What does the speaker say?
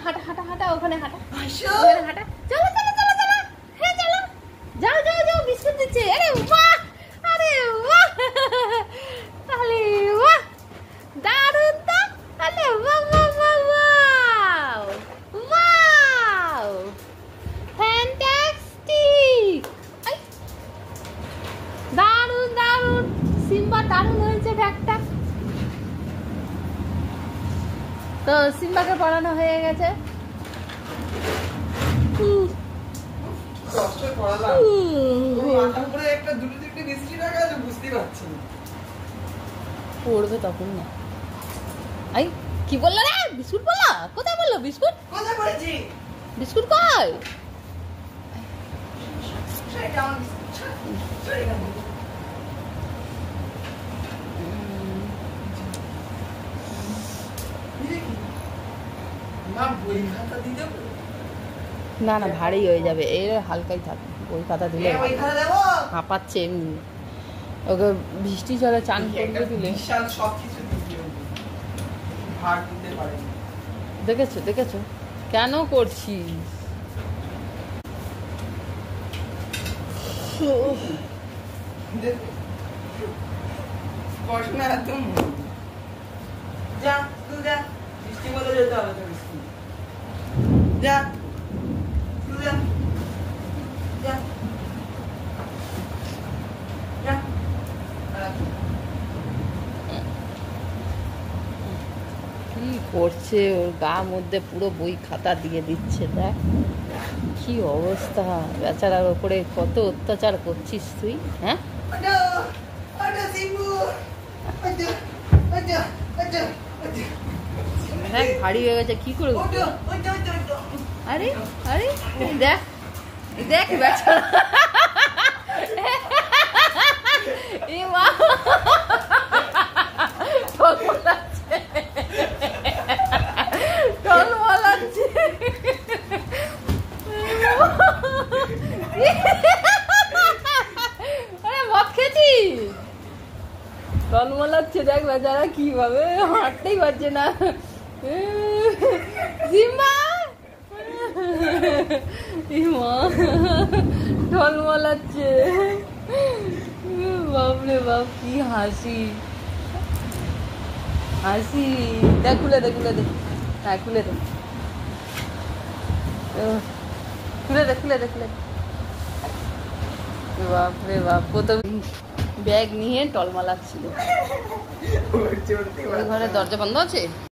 হাঁটা হাঁটা হাঁটা, ওখানে হাঁটা, ওখানে হাঁটা। চলো চলো চলো চলো, হ্যাঁ চলো, যাও যাও যাও, বিস্কুট দিচ্ছে। আরে বাহ, আরে বাহ, আরে বাহ, দারুণ তো। আরে বাহ বাহ বাহ বাহ, ওয়াও, ফ্যান্টাস্টিক। দারুণ দারুণ, সিম্বা দারুণ হয়েছে ব্যাগটা। তো সিম্বাকে পড়ানো হয়ে গেছে। পড়বে তখন না। আই কি বললো রে? বিস্কুট বললো? কোথায় বললো বিস্কুট? কোথায় পড়েছি বিস্কুট? কই? না না, ভারী হয়ে যাবে, এর হালকাই থাকবে। বই খাতা দিলে হাঁপাচ্ছে এমনি। ওকে বৃষ্টি জলে চান করবে দিলে। দেখেছো দেখেছো কেন করছিস? যা তুই যা, বৃষ্টি বলে যেতে হবে তো। যা তুই যা, যা যা। কি করছে? ওর গা মধ্যে পুরো বই খাতা দিয়ে দিচ্ছে। দেখ কি অবস্থা, বেচারার ওপরে কত অত্যাচার করছিস তুই। হ্যাঁ দেখ ভারী হয়ে গেছে, কি করে? আরে আরে দেখ দেখ বেচারা, এ মা টলমলাচ্ছে, আরে মদ খেয়েছিস? টলমলাচ্ছে দেখ বেচারা, কিভাবে হাঁটতেই পারছে না। জিম্মা টলমলাচ্ছে। বাপরে বাপ, কি হাসি হাসি। দেখ খুলে দে, খুলে দে, হ্যাঁ খুলে দে, খুলে দে খুলে দে খুলে দে। বাপরে বাপ, কত ব্যাগ নিয়ে টলমলাচ্ছিল। ঘরের দরজা বন্ধ আছে।